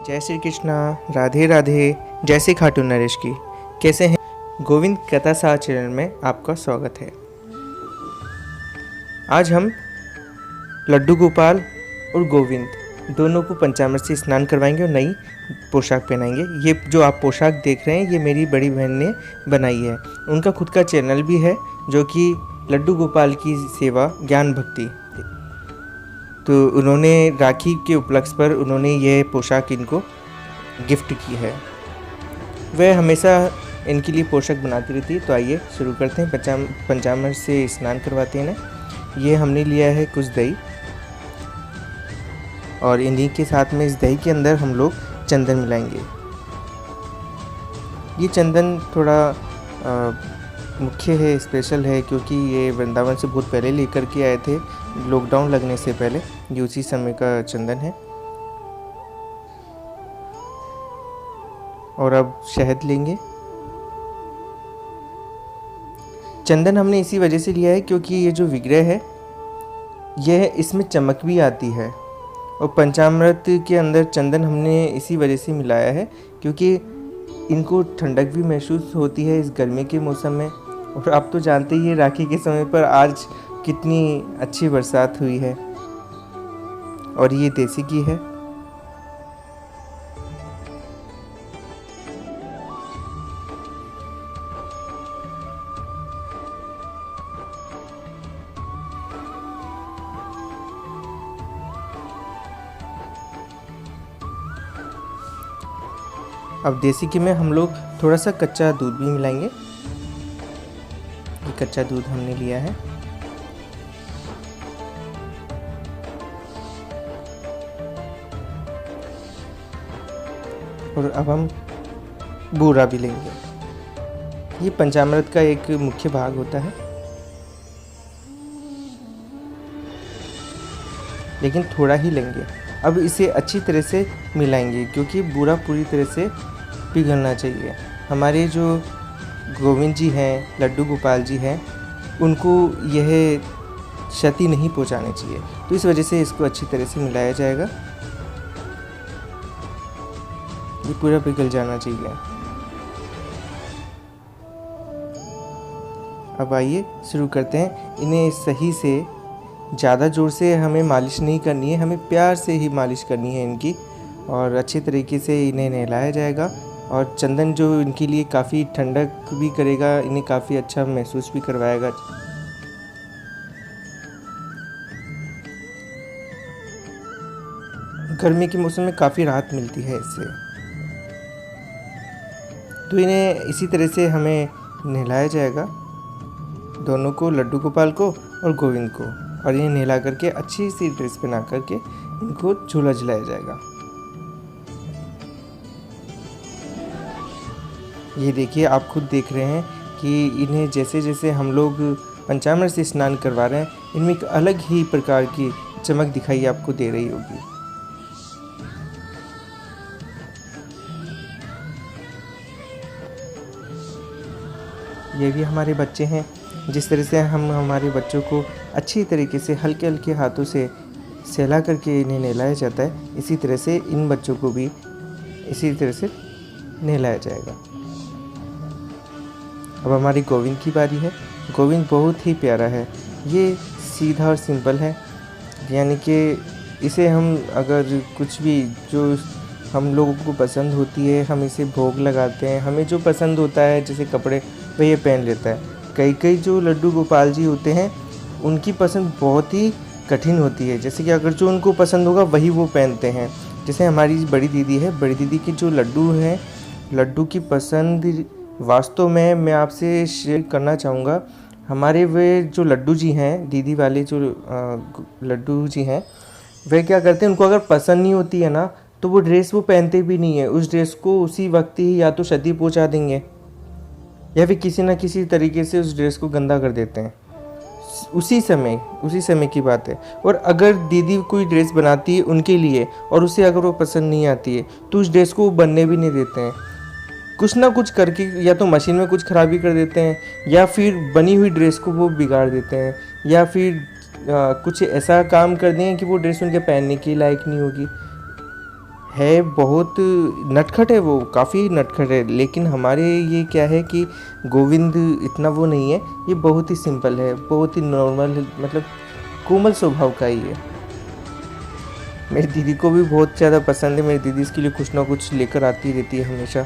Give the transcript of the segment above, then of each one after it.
जय श्री कृष्णा। राधे राधे। जय श्री खाटू नरेश की। कैसे हैं? गोविंद कथा सार चैनल में आपका स्वागत है। आज हम लड्डू गोपाल और गोविंद दोनों को पंचामृत से स्नान करवाएंगे और नई पोशाक पहनाएंगे। ये जो आप पोशाक देख रहे हैं ये मेरी बड़ी बहन ने बनाई है। उनका खुद का चैनल भी है जो कि लड्डू गोपाल की सेवा ज्ञान भक्ति। तो उन्होंने राखी के उपलक्ष्य पर उन्होंने ये पोशाक इनको गिफ्ट की है। वह हमेशा इनके लिए पोशाक बनाती रहती है। तो आइए शुरू करते हैं। पंचामृत से स्नान करवाते हैं ना। ये हमने लिया है कुछ दही और इन्हीं के साथ में इस दही के अंदर हम लोग चंदन मिलाएंगे। ये चंदन थोड़ा मुख्य है, स्पेशल है, क्योंकि ये वृंदावन से बहुत पहले लेकर के आए थे, लॉकडाउन लगने से पहले। ये उसी समय का चंदन है। और अब शहद लेंगे। चंदन हमने इसी वजह से लिया है क्योंकि ये जो विग्रह है यह इसमें चमक भी आती है। और पंचामृत के अंदर चंदन हमने इसी वजह से मिलाया है क्योंकि इनको ठंडक भी महसूस होती है इस गर्मी के मौसम में। और आप तो जानते ही हैं राखी के समय पर आज कितनी अच्छी बरसात हुई है। और ये देसी घी है। अब देसी घी में हम लोग थोड़ा सा कच्चा दूध भी मिलाएंगे। ये कच्चा दूध हमने लिया है। और अब हम बूरा भी लेंगे। ये पंचामृत का एक मुख्य भाग होता है, लेकिन थोड़ा ही लेंगे। अब इसे अच्छी तरह से मिलाएंगे क्योंकि बूरा पूरी तरह से पिघलना चाहिए। हमारे जो गोविंद जी हैं, लड्डू गोपाल जी हैं, उनको यह क्षति नहीं पहुंचानी चाहिए। तो इस वजह से इसको अच्छी तरह से मिलाया जाएगा। ये पूरा पिघल जाना चाहिए। अब आइए शुरू करते हैं। इन्हें सही से, ज़्यादा ज़ोर से हमें मालिश नहीं करनी है, हमें प्यार से ही मालिश करनी है इनकी। और अच्छे तरीके से इन्हें नहलाया जाएगा। और चंदन जो इनके लिए काफ़ी ठंडक भी करेगा, इन्हें काफ़ी अच्छा महसूस भी करवाएगा। गर्मी के मौसम में काफ़ी राहत मिलती है इससे। तो इन्हें इसी तरह से हमें नहलाया जाएगा, दोनों को, लड्डू गोपाल को और गोविंद को। और इन्हें नहला करके अच्छी सी ड्रेस पहना करके इनको झूला झुलाया जाएगा। ये देखिए, आप खुद देख रहे हैं कि इन्हें जैसे जैसे हम लोग पंचामृत से स्नान करवा रहे हैं, इनमें एक अलग ही प्रकार की चमक दिखाई आपको दे रही होगी। ये भी हमारे बच्चे हैं। जिस तरह से हम हमारे बच्चों को अच्छी तरीके से हल्के हल्के हाथों से सहला करके इन्हें नहलाया जाता है, इसी तरह से इन बच्चों को भी इसी तरह से नहलाया जाएगा। अब हमारी गोविंद की बारी है। गोविंद बहुत ही प्यारा है। ये सीधा और सिंपल है, यानी कि इसे हम अगर कुछ भी जो हम लोगों को पसंद होती है हम इसे भोग लगाते हैं। हमें जो पसंद होता है जैसे कपड़े, वह ये पहन लेता है। कई जो लड्डू गोपाल जी होते हैं उनकी पसंद बहुत ही कठिन होती है, जैसे कि अगर जो उनको पसंद होगा वही वो पहनते हैं। जैसे हमारी बड़ी दीदी है, बड़ी दीदी के जो लड्डू हैं, लड्डू की पसंद वास्तव में मैं आपसे शेयर करना चाहूँगा। हमारे वे जो लड्डू जी हैं, दीदी वाले जो लड्डू जी हैं, वे क्या करते हैं, उनको अगर पसंद नहीं होती है ना तो वो ड्रेस वो पहनते भी नहीं है। उस ड्रेस को उसी वक्त ही या तो क्षति पहुँचा देंगे या फिर किसी न किसी तरीके से उस ड्रेस को गंदा कर देते हैं। उसी समय की बात है। और अगर दीदी कोई ड्रेस बनाती है उनके लिए और उसे अगर वो पसंद नहीं आती है तो उस ड्रेस को वो बनने भी नहीं देते हैं। कुछ ना कुछ करके या तो मशीन में कुछ खराबी कर देते हैं या फिर बनी हुई ड्रेस को वो बिगाड़ देते हैं या फिर कुछ ऐसा काम कर दें कि वो ड्रेस उनके पहनने के लायक नहीं होगी। है बहुत नटखट है, वो काफ़ी नटखट है। लेकिन हमारे ये क्या है कि गोविंद इतना वो नहीं है, ये बहुत ही सिंपल है, बहुत ही नॉर्मल, मतलब कोमल स्वभाव का ही है। मेरी दीदी को भी बहुत ज़्यादा पसंद है। मेरी दीदी इसके लिए कुछ ना कुछ लेकर आती रहती है हमेशा।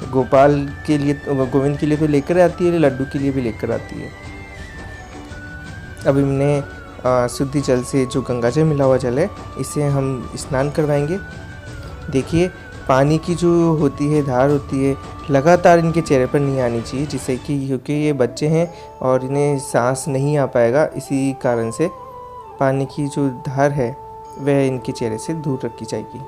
गोपाल के लिए, गोविंद के लिए तो लेकर आती है, लड्डू के लिए भी लेकर आती है। अभी हमने शुद्धि जल से, जो गंगा जल मिला हुआ जल है, इसे हम स्नान करवाएंगे। देखिए, पानी की जो होती है धार होती है, लगातार इनके चेहरे पर नहीं आनी चाहिए, जिससे कि क्योंकि ये बच्चे हैं और इन्हें सांस नहीं आ पाएगा, इसी कारण से पानी की जो धार है वह इनके चेहरे से दूर रखी जाएगी।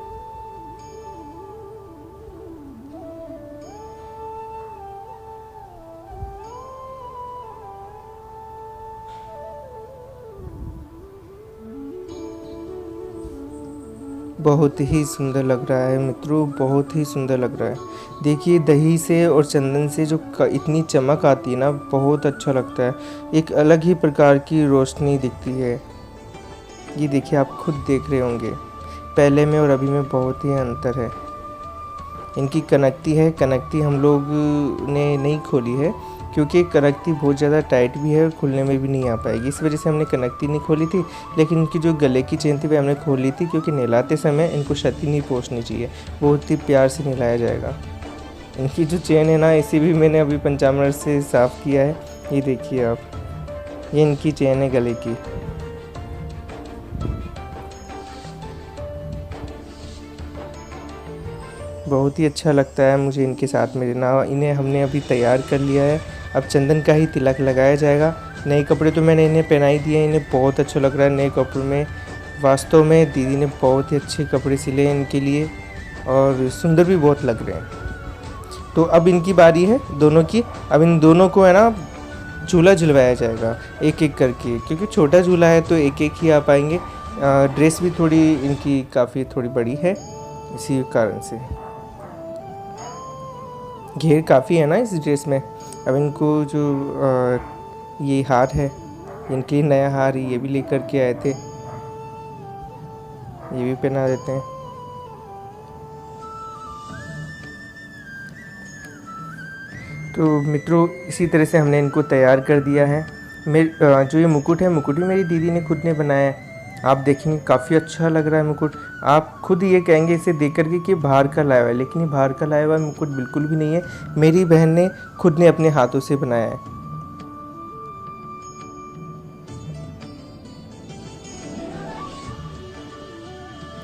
बहुत ही सुंदर लग रहा है मित्रों, बहुत ही सुंदर लग रहा है। देखिए, दही से और चंदन से जो इतनी चमक आती है ना, बहुत अच्छा लगता है। एक अलग ही प्रकार की रोशनी दिखती है। ये देखिए, आप खुद देख रहे होंगे, पहले में और अभी में बहुत ही अंतर है। इनकी कनकती है, कनकती हम लोग ने नहीं खोली है, क्योंकि कनकती बहुत ज़्यादा टाइट भी है और खुलने में भी नहीं आ पाएगी। इस वजह से हमने कनकती नहीं खोली थी। लेकिन इनकी जो गले की चेन थी वह हमने खोल ली थी, क्योंकि नहलाते समय इनको क्षति नहीं पहुंचनी चाहिए, बहुत ही प्यार से नहलाया जाएगा। इनकी जो चेन है ना, इसे भी मैंने अभी पंचामृत से साफ़ किया है। ये देखिए आप, ये इनकी चेन है गले की। बहुत ही अच्छा लगता है मुझे इनके साथ में रहना। इन्हें हमने अभी तैयार कर लिया है, अब चंदन का ही तिलक लगाया जाएगा। नए कपड़े तो मैंने इन्हें पहनाई दिए, इन्हें बहुत अच्छा लग रहा है नए कपड़ों में। वास्तव में दीदी ने बहुत ही अच्छे कपड़े सिले हैं इनके लिए, और सुंदर भी बहुत लग रहे हैं। तो अब इनकी बारी है दोनों की। अब इन दोनों को है ना झूला झुलवाया जाएगा एक एक करके, क्योंकि छोटा झूला है तो एक एक ही आ पाएंगे। ड्रेस भी थोड़ी इनकी काफ़ी थोड़ी बड़ी है, इसी कारण से घेर काफ़ी है ना इस ड्रेस में। अब इनको जो ये हार है, इनके लिए नया हार, ये भी लेकर के आए थे, ये भी पहना देते हैं। तो मित्रों, इसी तरह से हमने इनको तैयार कर दिया है। जो ये मुकुट है, मुकुट भी मेरी दीदी ने खुद ने बनाया है। आप देखेंगे काफ़ी अच्छा लग रहा है मुकुट। आप खुद ये कहेंगे इसे देख करके कि बाहर का लाया हुआ है, लेकिन ये बाहर का लाया हुआ मुकुट बिल्कुल भी नहीं है। मेरी बहन ने खुद ने अपने हाथों से बनाया है।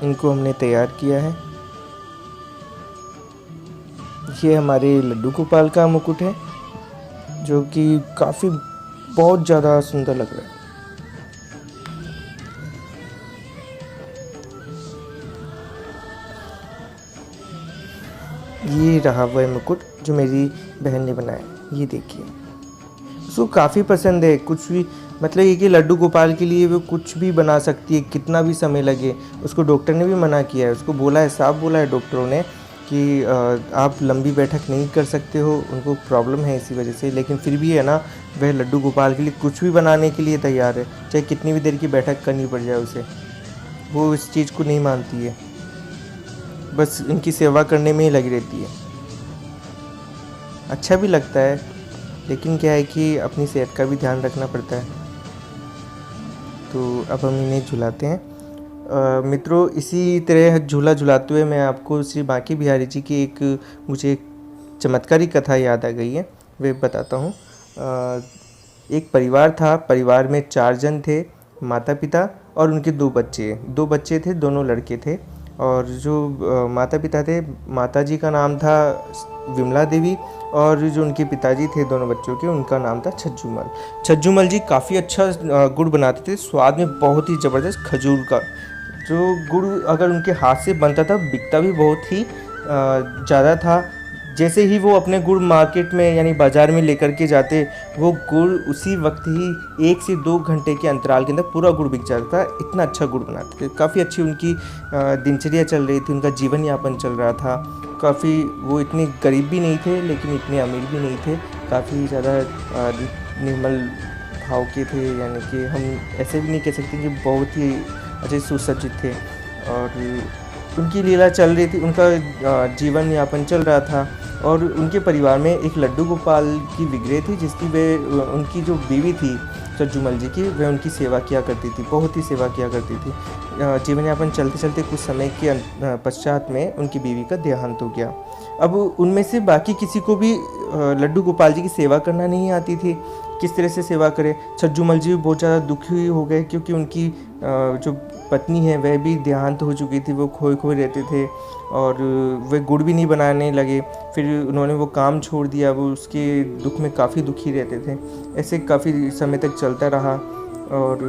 इनको हमने तैयार किया है। ये हमारे लड्डू गोपाल का मुकुट है, जो कि काफ़ी बहुत ज़्यादा सुंदर लग रहा है। ये रहा वह मुकुट जो मेरी बहन ने बनाया। ये देखिए, उसको काफ़ी पसंद है। कुछ भी, मतलब ये कि लड्डू गोपाल के लिए वो कुछ भी बना सकती है, कितना भी समय लगे। उसको डॉक्टर ने भी मना किया है, उसको बोला है, साफ बोला है डॉक्टरों ने कि आप लंबी बैठक नहीं कर सकते हो, उनको प्रॉब्लम है इसी वजह से। लेकिन फिर भी है ना, वह लड्डू गोपाल के लिए कुछ भी बनाने के लिए तैयार है, चाहे कितनी भी देर की बैठक करनी पड़ जाए उसे। वो इस चीज़ को नहीं मानती है, बस इनकी सेवा करने में ही लगी रहती है। अच्छा भी लगता है, लेकिन क्या है कि अपनी सेहत का भी ध्यान रखना पड़ता है। तो अब हम इन्हें झुलाते हैं। मित्रों, इसी तरह झूला झुलाते हुए मैं आपको श्री बांके बिहारी जी की मुझे एक चमत्कारी कथा याद आ गई है, वे बताता हूँ। एक परिवार था, परिवार में 4 जन थे, माता पिता और उनके 2 बच्चे थे, दोनों लड़के थे। और जो माता पिता थे, माता जी का नाम था विमला देवी, और जो उनके पिताजी थे दोनों बच्चों के, उनका नाम था छज्जूमल। छज्जूमल जी काफ़ी अच्छा गुड़ बनाते थे, स्वाद में बहुत ही ज़बरदस्त। खजूर का जो गुड़ अगर उनके हाथ से बनता था, बिकता भी बहुत ही ज़्यादा था। जैसे ही वो अपने गुड़ मार्केट में यानी बाज़ार में लेकर के जाते, वो गुड़ उसी वक्त ही 1 से 2 घंटे के अंतराल के अंदर पूरा गुड़ बिक जाता था। इतना अच्छा गुड़ बनाते थे। काफ़ी अच्छी उनकी दिनचर्या चल रही थी, उनका जीवन यापन चल रहा था काफ़ी। वो इतने गरीब भी नहीं थे, लेकिन इतने अमीर भी नहीं थे, काफ़ी ज़्यादा निर्मल भाव के थे। यानी कि हम ऐसे भी नहीं कह सकते कि बहुत ही अच्छे सुसज्जित थे। और उनकी लीला चल रही थी, उनका जीवन यापन चल रहा था। और उनके परिवार में एक लड्डू गोपाल की विग्रह थी, जिसकी वे उनकी जो बीवी थी छज्जूमल जी की, वह उनकी सेवा किया करती थी, बहुत ही सेवा किया करती थी। जीवन यापन चलते चलते कुछ समय के पश्चात में उनकी बीवी का देहांत हो गया। अब उनमें से बाकी किसी को भी लड्डू गोपाल जी की सेवा करना नहीं आती थी, किस तरह से सेवा करें। छज्जूमल जी भी बहुत ज़्यादा दुखी हो गए, क्योंकि उनकी जो पत्नी है वह भी देहांत हो चुकी थी, वो खोए खोए रहते थे और वे गुड़ भी नहीं बनाने लगे। फिर उन्होंने वो काम छोड़ दिया, वो उसके दुख में काफ़ी दुखी रहते थे। ऐसे काफ़ी समय तक चलता रहा और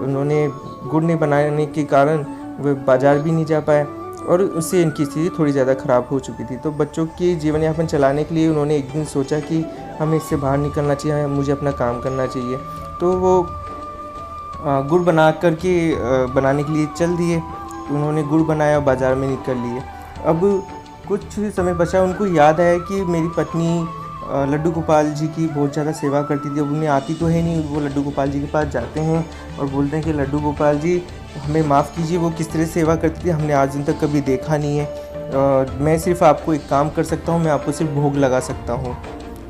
उन्होंने गुड़ नहीं बनाने के कारण वे बाज़ार भी नहीं जा पाए और उससे इनकी स्थिति थोड़ी ज़्यादा ख़राब हो चुकी थी। तो बच्चों की जीवन यापन चलाने के लिए उन्होंने एक दिन सोचा कि हमें इससे बाहर निकलना चाहिए, मुझे अपना काम करना चाहिए। तो वो गुड़ बनाने के लिए चल दिए। उन्होंने गुड़ बनाया और बाज़ार में निकल लिए। अब कुछ समय बचा, उनको याद आया कि मेरी पत्नी लड्डू गोपाल जी की बहुत ज़्यादा सेवा करती थी। अब उन्हें आती तो है नहीं, वो लड्डू गोपाल जी के पास जाते हैं और बोलते हैं कि लड्डू गोपाल जी हमें माफ़ कीजिए, वो किस तरह सेवा करती थी हमने आज दिन तक कभी देखा नहीं है। मैं सिर्फ़ आपको एक काम कर सकता हूँ, मैं आपको सिर्फ भोग लगा सकता हूँ।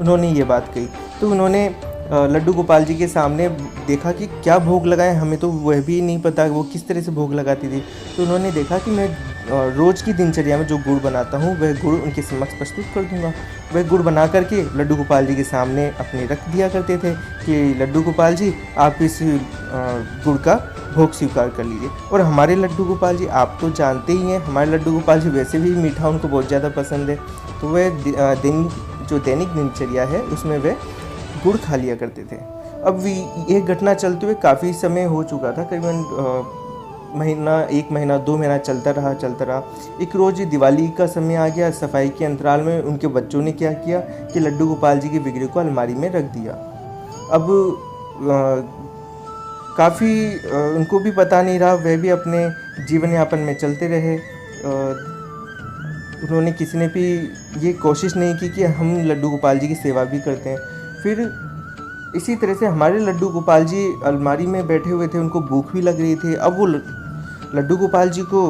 उन्होंने ये बात कही। तो उन्होंने लड्डू गोपाल जी के सामने देखा कि क्या भोग लगाएं, हमें तो वह भी नहीं पता वो किस तरह से भोग लगाती थी। तो उन्होंने देखा कि मैं रोज़ की दिनचर्या में जो गुड़ बनाता हूँ वह गुड़ उनके समक्ष प्रस्तुत कर दूँगा। वह गुड़ बना करके लड्डू गोपाल जी के सामने अपने रख दिया करते थे कि लड्डू गोपाल जी आप इस गुड़ का भोग स्वीकार कर लीजिए। और हमारे लड्डू गोपाल जी आप तो जानते ही हैं, हमारे लड्डू गोपाल जी वैसे भी मीठा उनको बहुत ज़्यादा पसंद है। तो वह दैनिक दिनचर्या है उसमें वे गुड़ खा लिया करते थे। अब ये घटना चलते हुए काफ़ी समय हो चुका था, करीबन एक महीना 2 महीना चलता रहा। एक रोज़ दिवाली का समय आ गया। सफाई के अंतराल में उनके बच्चों ने क्या किया कि लड्डू गोपाल जी की विग्रह को अलमारी में रख दिया। अब काफ़ी उनको भी पता नहीं रहा, वह भी अपने जीवन यापन में चलते रहे। उन्होंने किसी ने भी ये कोशिश नहीं की कि हम लड्डू गोपाल जी की सेवा भी करते हैं। फिर इसी तरह से हमारे लड्डू गोपाल जी अलमारी में बैठे हुए थे, उनको भूख भी लग रही थी। अब वो लड्डू गोपाल जी को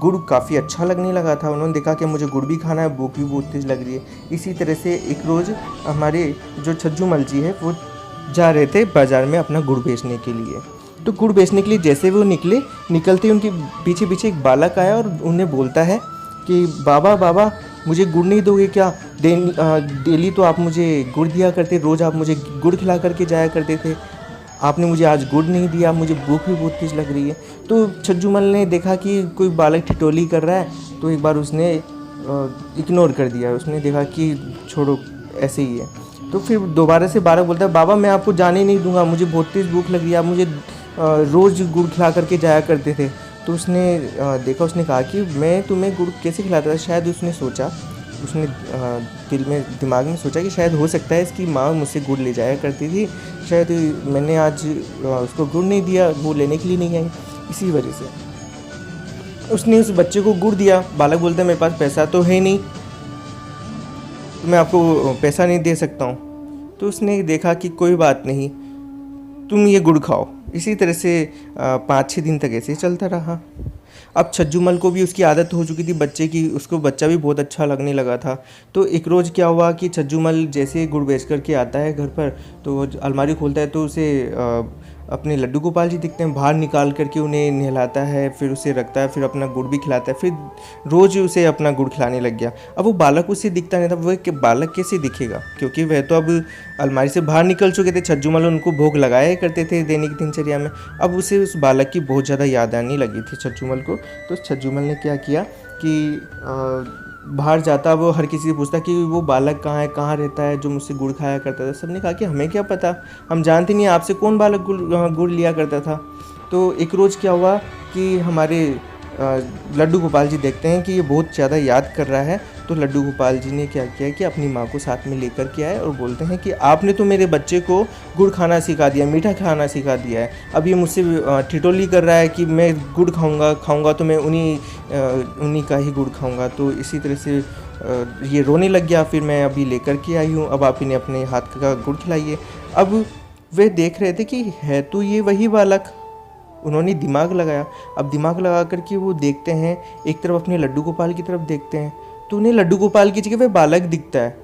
गुड़ काफ़ी अच्छा लगने लगा था। उन्होंने देखा कि मुझे गुड़ भी खाना है, भूख भी बहुत तेज़ लग रही है। इसी तरह से एक रोज़ हमारे जो छज्जूमल जी है वो जा रहे थे बाज़ार में अपना गुड़ बेचने के लिए। तो गुड़ बेचने के लिए जैसे वो निकलते उनके पीछे पीछे एक बालक आया और उन्हें बोलता है कि बाबा मुझे गुड़ नहीं दोगे क्या? डेली तो आप मुझे गुड़ दिया करते, रोज़ आप मुझे गुड़ खिला करके जाया करते थे, आपने मुझे आज गुड़ नहीं दिया, मुझे भूख भी बहुत तेज़ लग रही है। तो छज्जूमल ने देखा कि कोई बालक ठिठोली कर रहा है, तो एक बार उसने इग्नोर कर दिया। उसने देखा कि छोड़ो ऐसे ही है। तो फिर दोबारा से बालक बोलता है बाबा मैं आपको जाने नहीं दूंगा, मुझे बहुत तेज़ भूख लग रही है, आप मुझे रोज़ गुड़ खिला करके जाया करते थे। तो उसने देखा, उसने कहा कि मैं तुम्हें गुड़ कैसे खिलाता था। शायद उसने दिमाग में सोचा कि शायद हो सकता है इसकी माँ मुझसे गुड़ ले जाया करती थी, शायद मैंने आज उसको गुड़ नहीं दिया, वो लेने के लिए नहीं आई, इसी वजह से उसने उस बच्चे को गुड़ दिया। बालक बोलता है मेरे पास पैसा तो है नहीं, तो मैं आपको पैसा नहीं दे सकता हूँ। तो उसने देखा कि कोई बात नहीं, तुम ये गुड़ खाओ। इसी तरह से 5-6 दिन तक ऐसे चलता रहा। अब छज्जूमल को भी उसकी आदत हो चुकी थी बच्चे की, उसको बच्चा भी बहुत अच्छा लगने लगा था। तो एक रोज़ क्या हुआ कि छज्जूमल जैसे गुड़ बेच कर के आता है घर पर, तो अलमारी खोलता है तो उसे अपने लड्डू गोपाल जी दिखते हैं। बाहर निकाल करके उन्हें नहलाता है, फिर उसे रखता है, फिर अपना गुड़ भी खिलाता है, फिर रोज़ उसे अपना गुड़ खिलाने लग गया। अब वो बालक उसे दिखता नहीं था। वह बालक कैसे दिखेगा, क्योंकि वह तो अब अलमारी से बाहर निकल चुके थे। छज्जूमल उनको भोग लगाया करते थे दैनिक दिनचर्या में। अब उसे उस बालक की बहुत ज़्यादा याद आने लगी थी छज्जूमल को। तो छज्जूमल ने क्या किया कि बाहर जाता, वो हर किसी से पूछता कि वो बालक कहाँ है, कहाँ रहता है जो मुझसे गुड़ खाया करता था। सबने कहा कि हमें क्या पता, हम जानते नहीं आपसे कौन बालक गुड़ लिया करता था। तो एक रोज़ क्या हुआ कि हमारे लड्डू गोपाल जी देखते हैं कि ये बहुत ज़्यादा याद कर रहा है। तो लड्डू गोपाल जी ने क्या किया कि अपनी माँ को साथ में लेकर के आए और बोलते हैं कि आपने तो मेरे बच्चे को गुड़ खाना सिखा दिया, मीठा खाना सिखा दिया है। अब ये मुझसे ठिठोली कर रहा है कि मैं गुड़ खाऊंगा तो मैं उन्हीं का ही गुड़ खाऊंगा। तो इसी तरह से ये रोने लग गया। फिर मैं अभी लेकर के आई हूँ, अब आप इन्हें अपने हाथ का गुड़ खिलाइए। अब वे देख रहे थे कि है तो ये वही बालक, उन्होंने दिमाग लगाया। अब दिमाग लगा कर के वो देखते हैं, एक तरफ अपने लड्डू गोपाल की तरफ देखते हैं, तो उन्हें लड्डू गोपाल की जगह वह बालक दिखता है।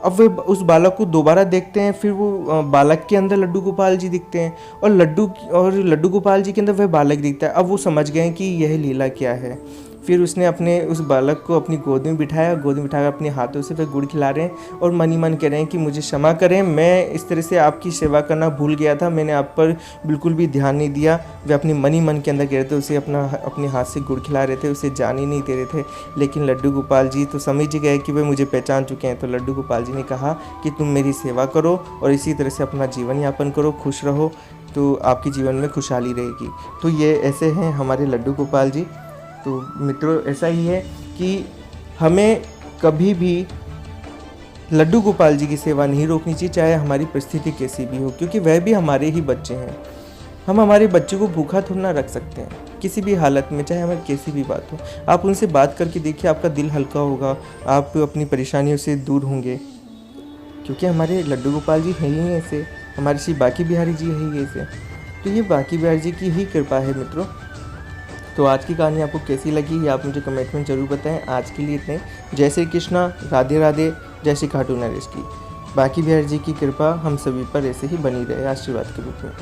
अब वे उस बालक को दोबारा देखते हैं, फिर वो बालक के अंदर लड्डू गोपाल जी दिखते हैं, और लड्डू गोपाल जी के अंदर वह बालक दिखता है। अब वो समझ गए कि यह लीला क्या है। फिर उसने अपने उस बालक को अपनी गोद में बिठाया, गोद में बिठाकर अपने हाथों से वह गुड़ खिला रहे हैं और मन ही मन कह रहे हैं कि मुझे क्षमा करें, मैं इस तरह से आपकी सेवा करना भूल गया था, मैंने आप पर बिल्कुल भी ध्यान नहीं दिया। वे अपने मन ही मन के अंदर कह रहे थे, उसे अपने हाथ से गुड़ खिला रहे थे, उसे जान ही नहीं दे रहे थे। लेकिन लड्डू गोपाल जी तो समझ गए कि वे मुझे पहचान चुके हैं। तो लड्डू गोपाल जी ने कहा कि तुम मेरी सेवा करो और इसी तरह से अपना जीवन यापन करो, खुश रहो, तो आपके जीवन में खुशहाली रहेगी। तो ये ऐसे हैं हमारे लड्डू गोपाल जी। तो मित्रों, ऐसा ही है कि हमें कभी भी लड्डू गोपाल जी की सेवा नहीं रोकनी चाहिए, चाहे हमारी परिस्थिति कैसी भी हो, क्योंकि वह भी हमारे ही बच्चे हैं। हम हमारे बच्चे को भूखा थोड़ा ना रख सकते हैं किसी भी हालत में, चाहे हमारी कैसी भी बात हो। आप उनसे बात करके देखिए, आपका दिल हल्का होगा, आप अपनी परेशानियों से दूर होंगे, क्योंकि हमारे लड्डू गोपाल जी हैं ही ऐसे, हमारे श्री बांके बिहारी जी है ही ऐसे। तो ये बांके बिहारी जी की ही कृपा है मित्रों। तो आज की कहानी आपको कैसी लगी ये आप मुझे कमेंट में ज़रूर बताएं। आज के लिए इतने। जय श्री कृष्णा, राधे राधे, जय श्री खाटू नरेश की। बांके बिहारी जी की कृपा हम सभी पर ऐसे ही बनी रहे आशीर्वाद के रूप में।